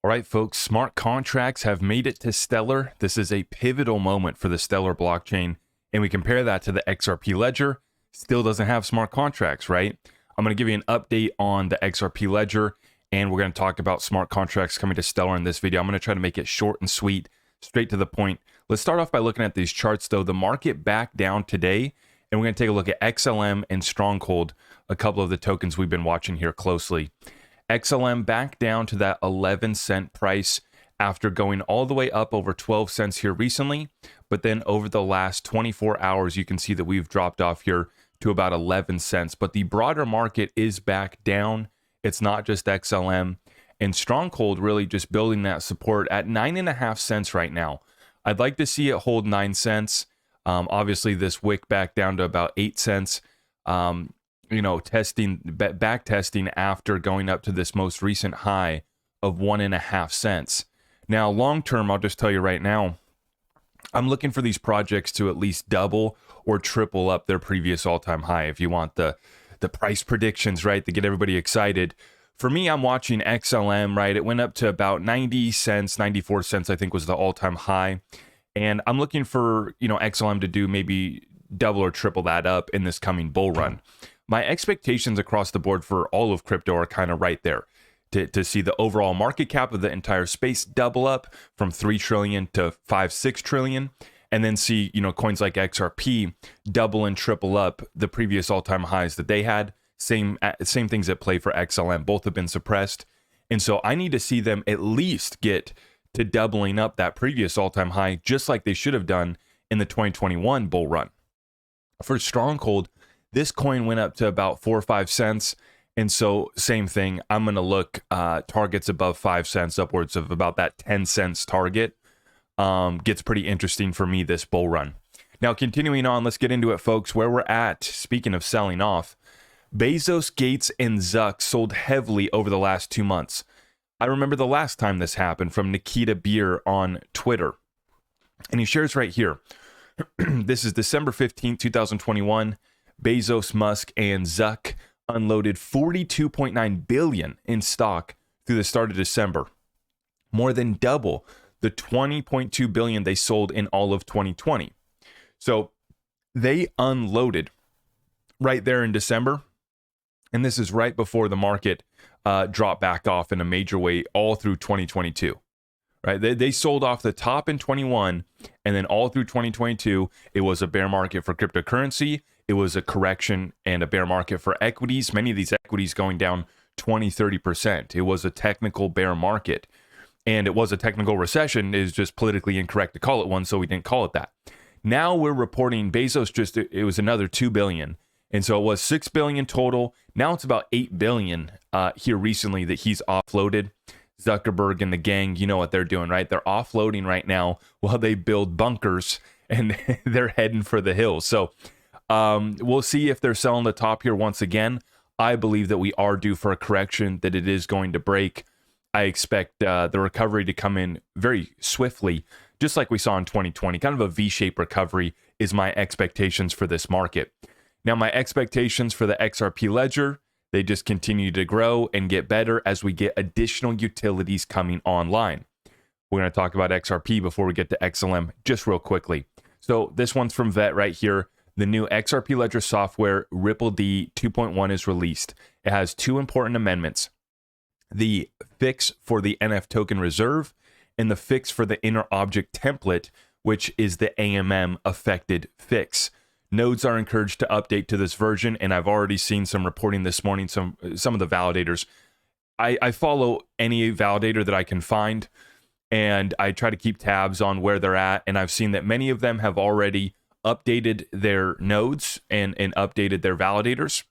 All right, folks, smart contracts have made it to Stellar. This is a pivotal moment for the Stellar blockchain. And we compare that to the XRP Ledger. Still doesn't have smart contracts, right? I'm going to give you an update on the XRP Ledger, and we're going to talk about smart contracts coming to Stellar in this video. I'm going to try to make it short and sweet, straight to the point. Let's start off by looking at these charts, though. The market backed down today, and we're going to take a look at XLM and Stronghold, a couple of the tokens we've been watching here closely. XLM back down to that 11-cent price after going all the way up over 12 cents here recently. But then over the last 24 hours, you can see that we've dropped off here to about 11 cents. But the broader market is back down. It's not just XLM. And Stronghold really just building that support at 9.5 cents right now. I'd like to see it hold 9 cents. Obviously, this wick back down to about 8 cents. Back testing after going up to this most recent high of 1.5 cents. Now, long term, I'll just tell you right now, I'm looking for these projects to at least double or triple up their previous all-time high. If you want the price predictions, right, to get everybody excited. For me, I'm watching XLM, right? It went up to about 90 cents, 94 cents, I think was the all-time high. And I'm looking for, XLM to do maybe double or triple that up in this coming bull run. My expectations across the board for all of crypto are kind of right there. To see the overall market cap of the entire space double up from 3 trillion to 5-6 trillion, and then see, coins like XRP double and triple up the previous all-time highs that they had. Same things at play for XLM. Both have been suppressed. And so I need to see them at least get to doubling up that previous all-time high, just like they should have done in the 2021 bull run. For Stronghold, this coin went up to about 4 or 5 cents. And so same thing, I'm going to look targets above 5 cents, upwards of about that 10 cents target. Gets pretty interesting for me this bull run. Now, continuing on, let's get into it, folks. Where we're at, speaking of selling off, Bezos, Gates, and Zuck sold heavily over the last 2 months. I remember the last time this happened from Nikita Beer on Twitter. And he shares right here. This is December 15th, 2021. Bezos, Musk, and Zuck unloaded $42.9 billion in stock through the start of December, more than double the $20.2 billion they sold in all of 2020. So they unloaded right there in December, and this is right before the market dropped back off in a major way all through 2022. Right? They sold off the top in 21, and then all through 2022, it was a bear market for cryptocurrency. It was a correction and a bear market for equities. Many of these equities going down 20, 30%. It was a technical bear market, and it was a technical recession. It is just politically incorrect to call it one, so we didn't call it that. Now we're reporting Bezos it was another 2 billion. And so it was 6 billion total. Now it's about 8 billion here recently that he's offloaded. Zuckerberg and the gang, you know what they're doing, right? They're offloading right now while they build bunkers, and they're heading for the hills. So we'll see if they're selling the top here once again. I believe that we are due for a correction, that it is going to break. I expect the recovery to come in very swiftly, just like we saw in 2020. Kind of a V-shaped recovery is my expectations for this market. Now, my expectations for the XRP Ledger, they just continue to grow and get better as we get additional utilities coming online. We're going to talk about XRP before we get to XLM just real quickly. So this one's from Vet right here. The new XRP Ledger software, Ripple D 2.1, is released. It has 2 important amendments: the fix for the NF token reserve and the fix for the inner object template, which is the AMM affected fix. Nodes are encouraged to update to this version, and I've already seen some reporting this morning, some of the validators. I follow any validator that I can find, and I try to keep tabs on where they're at, and I've seen that many of them have already updated their nodes and updated their validators.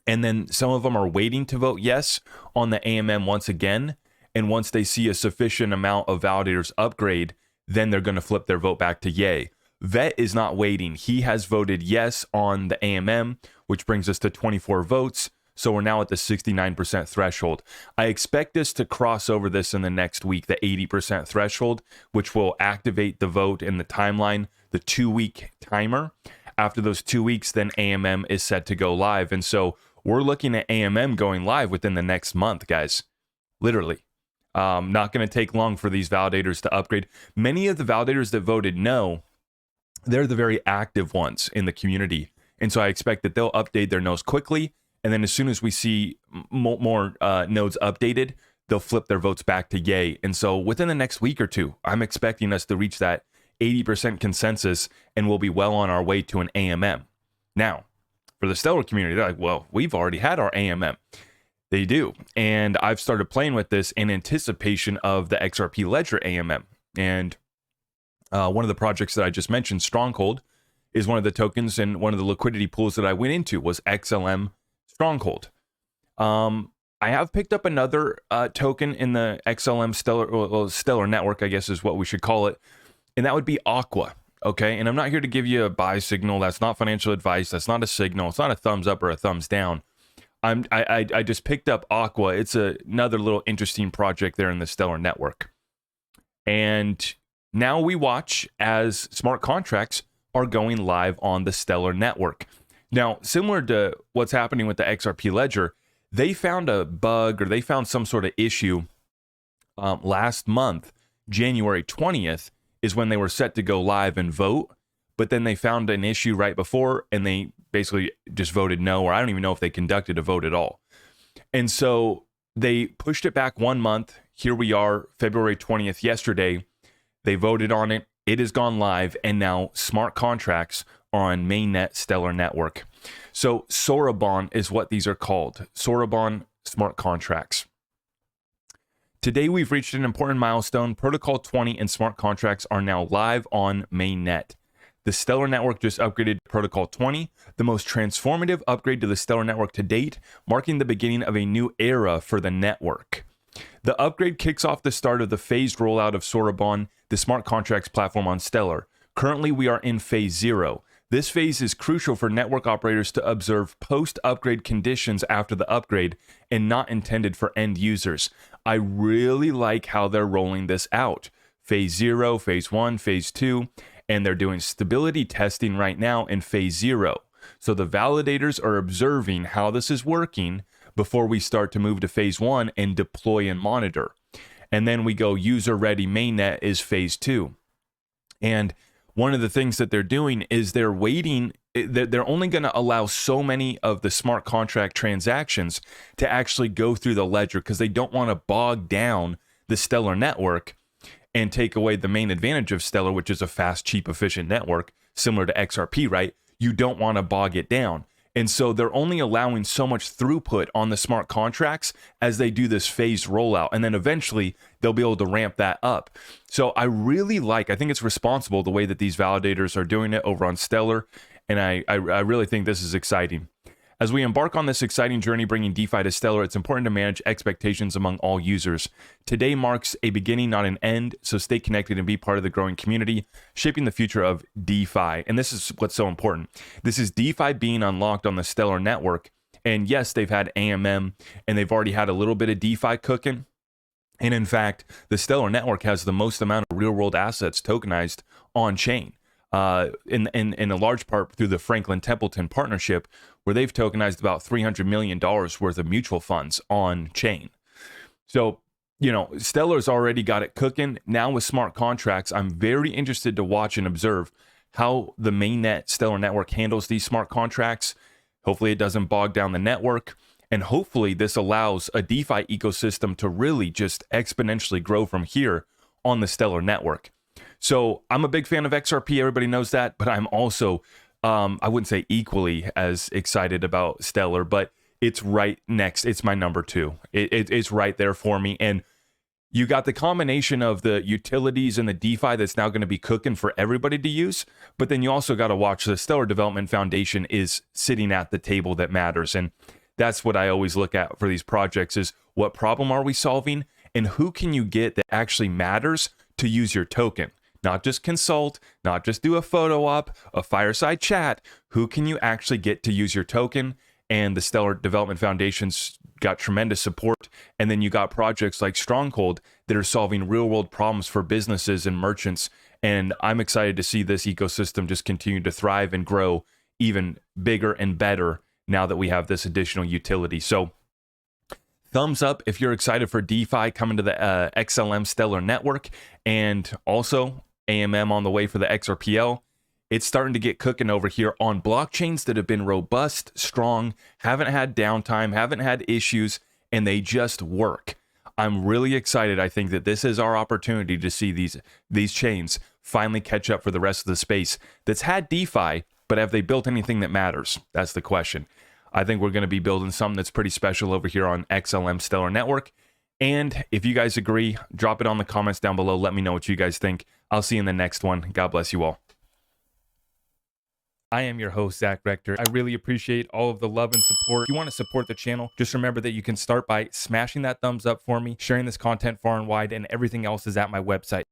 And then some of them are waiting to vote yes on the AMM once again. And once they see a sufficient amount of validators upgrade, then they're going to flip their vote back to yay. Vet is not waiting. He has voted yes on the AMM, which brings us to 24 votes. So we're now at the 69% threshold. I expect this to cross over this in the next week, the 80% threshold, which will activate the vote in the timeline, the 2-week timer. After those 2 weeks, then AMM is set to go live. And so we're looking at AMM going live within the next month, guys. Literally. Not going to take long for these validators to upgrade. Many of the validators that voted no, they're the very active ones in the community. And so I expect that they'll update their nodes quickly. And then as soon as we see more nodes updated, they'll flip their votes back to yay. And so within the next week or two, I'm expecting us to reach that 80% consensus, and we'll be well on our way to an AMM. Now, for the Stellar community, they're like, well, we've already had our AMM. They do. And I've started playing with this in anticipation of the XRP Ledger AMM. And one of the projects that I just mentioned, Stronghold, is one of the tokens, and one of the liquidity pools that I went into was XLM Stronghold. I have picked up another token in the XLM Stellar network, I guess is what we should call it, and that would be Aqua. Okay, and I'm not here to give you a buy signal. That's not financial advice. That's not a signal. It's not a thumbs up or a thumbs down. I just picked up Aqua. It's another little interesting project there in the Stellar network, and now we watch as smart contracts are going live on the Stellar network. Now, similar to what's happening with the XRP Ledger, they found a bug, or they found some sort of issue last month. January 20th is when they were set to go live and vote, but then they found an issue right before, and they basically just voted no, or I don't even know if they conducted a vote at all. And so they pushed it back 1 month. Here we are, February 20th, yesterday. They voted on it. It has gone live, and now smart contracts are on mainnet Stellar network. So Soron is what these are called. Soron smart contracts. Today we've reached an important milestone. Protocol 20 and smart contracts are now live on mainnet. The Stellar network just upgraded to Protocol 20, the most transformative upgrade to the Stellar network to date, marking the beginning of a new era for the network. The upgrade kicks off the start of the phased rollout of Soron, the smart contracts platform on Stellar. Currently, we are in phase 0. This phase is crucial for network operators to observe post-upgrade conditions after the upgrade, and not intended for end users. I really like how they're rolling this out. Phase 0, phase 1, phase 2, and they're doing stability testing right now in phase 0. So the validators are observing how this is working before we start to move to phase 1 and deploy and monitor. And then we go user ready mainnet is phase 2. And one of the things that they're doing is they're waiting. They're only going to allow so many of the smart contract transactions to actually go through the ledger, because they don't want to bog down the Stellar network and take away the main advantage of Stellar, which is a fast, cheap, efficient network, similar to XRP, right? You don't want to bog it down. And so they're only allowing so much throughput on the smart contracts as they do this phased rollout. And then eventually they'll be able to ramp that up. So I think it's responsible the way that these validators are doing it over on Stellar. And I really think this is exciting. As we embark on this exciting journey bringing DeFi to Stellar, it's important to manage expectations among all users. Today marks a beginning, not an end, so stay connected and be part of the growing community, shaping the future of DeFi. And this is what's so important. This is DeFi being unlocked on the Stellar network. And yes, they've had AMM, and they've already had a little bit of DeFi cooking. And in fact, the Stellar network has the most amount of real-world assets tokenized on-chain. In a large part through the Franklin Templeton partnership, where they've tokenized about $300 million worth of mutual funds on chain. So, Stellar's already got it cooking. Now with smart contracts, I'm very interested to watch and observe how the mainnet Stellar network handles these smart contracts. Hopefully it doesn't bog down the network. And hopefully this allows a DeFi ecosystem to really just exponentially grow from here on the Stellar network. So I'm a big fan of XRP. Everybody knows that, but I'm also, I wouldn't say equally as excited about Stellar, but it's right next. It's my number 2. It's right there for me. And you got the combination of the utilities and the DeFi that's now going to be cooking for everybody to use. But then you also got to watch the Stellar Development Foundation is sitting at the table that matters. And that's what I always look at for these projects is what problem are we solving and who can you get that actually matters to use your token? Not just consult, not just do a photo op, a fireside chat. Who can you actually get to use your token? And the Stellar Development Foundation's got tremendous support. And then you got projects like Stronghold that are solving real world problems for businesses and merchants. And I'm excited to see this ecosystem just continue to thrive and grow even bigger and better now that we have this additional utility. So Thumbs up if you're excited for DeFi coming to the XLM Stellar Network, and also AMM on the way for the XRPL. It's starting to get cooking over here on blockchains that have been robust, strong, haven't had downtime, haven't had issues, and they just work. I'm really excited. I think that this is our opportunity to see these chains finally catch up for the rest of the space that's had DeFi, but have they built anything that matters? That's the question. I think we're going to be building something that's pretty special over here on XLM Stellar Network. And if you guys agree, drop it on the comments down below. Let me know what you guys think. I'll see you in the next one. God bless you all. I am your host, Zach Rector. I really appreciate all of the love and support. If you want to support the channel, just remember that you can start by smashing that thumbs up for me, sharing this content far and wide, and everything else is at my website.